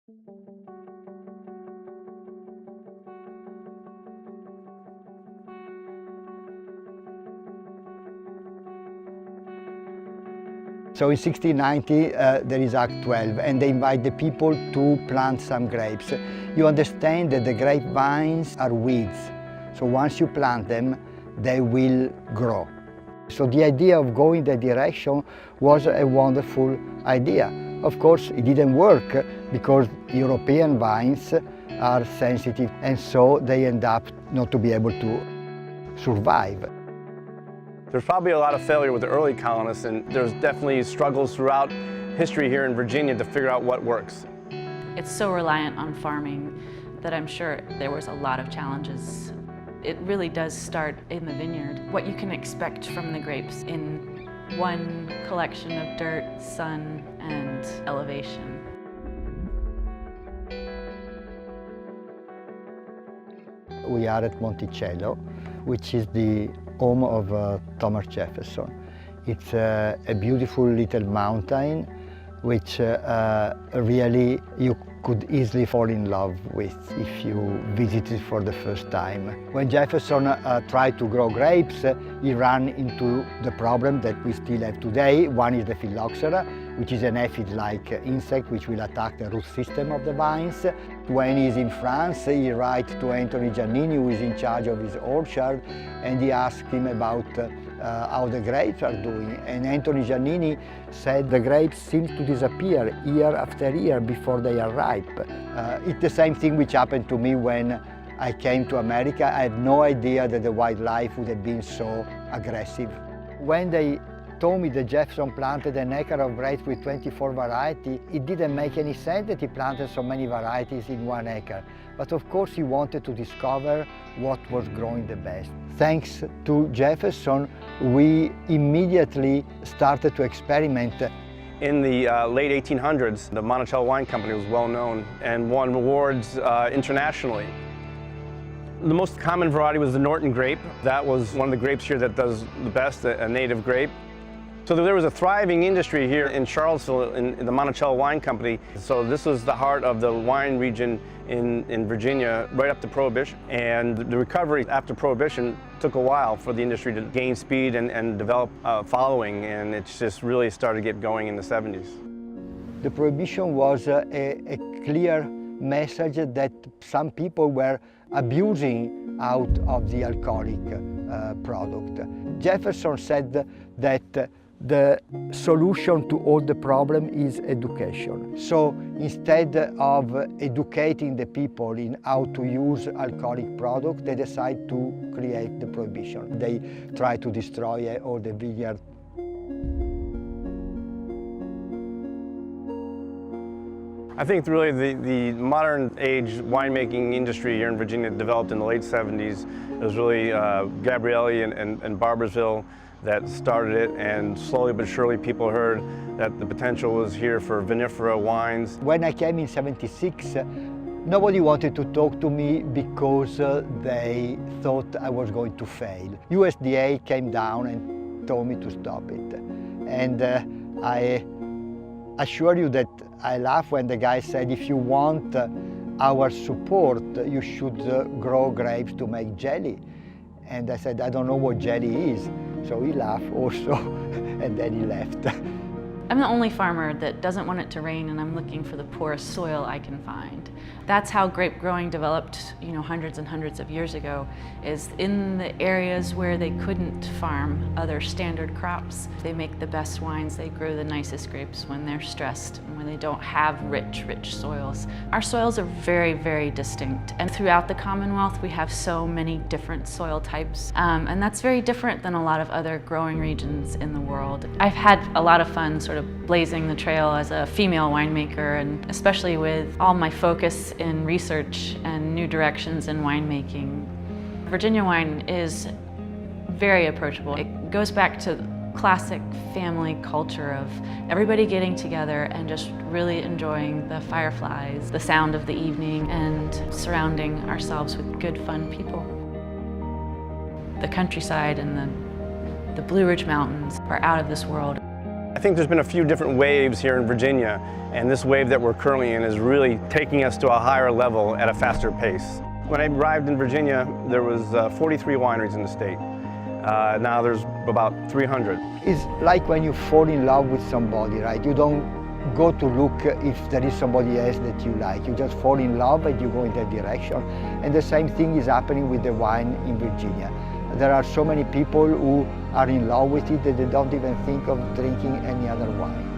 So in 1690 there is Act 12 and they invite the people to plant some grapes. You understand that the grapevines are weeds, so once you plant them they will grow. So the idea of going that direction was a wonderful idea. Of course it didn't work because European vines are sensitive and so they end up not to be able to survive. There's probably a lot of failure with the early colonists, and there's definitely struggles throughout history here in Virginia to figure out what works. It's so reliant on farming that I'm sure there was a lot of challenges. It really does start in the vineyard. What you can expect from the grapes in one collection of dirt, sun, and elevation. We are at Monticello, which is the home of Thomas Jefferson. It's a beautiful little mountain which really you could easily fall in love with if you visit it for the first time. When Jefferson tried to grow grapes, he ran into the problem that we still have today. One is the phylloxera, which is an aphid-like insect which will attack the root system of the vines. When he's in France, he writes to Anthony Giannini, who is in charge of his orchard, and he asks him about how the grapes are doing. And Anthony Giannini said the grapes seem to disappear year after year before they are ripe. It's the same thing which happened to me when I came to America. I had no idea that the wildlife would have been so aggressive. When they told me that Jefferson planted an acre of grapes with 24 varieties, it didn't make any sense that he planted so many varieties in 1 acre. But of course he wanted to discover what was growing the best. Thanks to Jefferson, we immediately started to experiment. In the late 1800s, the Monticello Wine Company was well known and won awards internationally. The most common variety was the Norton grape. That was one of the grapes here that does the best, a native grape. So there was a thriving industry here in Charlottesville in the Monticello Wine Company. So this was the heart of the wine region in Virginia right up to Prohibition. And the recovery after Prohibition took a while for the industry to gain speed and develop a following, and it just really started to get going in the 70s. The Prohibition was a clear message that some people were abusing out of the alcoholic product. Jefferson said that the solution to all the problem is education. So instead of educating the people in how to use alcoholic product, they decide to create the Prohibition. They try to destroy all the vineyards. I think really the modern age winemaking industry here in Virginia developed in the late 70s. It was really Gabrielli and Barbersville that started it, and slowly but surely people heard that the potential was here for vinifera wines. When I came in '76, nobody wanted to talk to me because they thought I was going to fail. USDA came down and told me to stop it. And I assure you that I laughed when the guy said, if you want our support, you should grow grapes to make jelly. And I said, I don't know what jelly is. So he laughed also, and then he left. I'm the only farmer that doesn't want it to rain, and I'm looking for the poorest soil I can find. That's how grape growing developed, hundreds and hundreds of years ago, is in the areas where they couldn't farm other standard crops. They make the best wines, they grow the nicest grapes when they're stressed and when they don't have rich soils. Our soils are very, very distinct, and throughout the Commonwealth we have so many different soil types, and that's very different than a lot of other growing regions in the world. I've had a lot of fun sort of blazing the trail as a female winemaker, and especially with all my focus in research and new directions in winemaking. Virginia wine is very approachable. It goes back to classic family culture of everybody getting together and just really enjoying the fireflies, the sound of the evening, and surrounding ourselves with good, fun people. The countryside and the Blue Ridge Mountains are out of this world. I think there's been a few different waves here in Virginia, and this wave that we're currently in is really taking us to a higher level at a faster pace. When I arrived in Virginia, there was 43 wineries in the state. Now there's about 300. It's like when you fall in love with somebody, right? You don't go to look if there is somebody else that you like. You just fall in love and you go in that direction. And the same thing is happening with the wine in Virginia. There are so many people who are in love with it that they don't even think of drinking any other wine.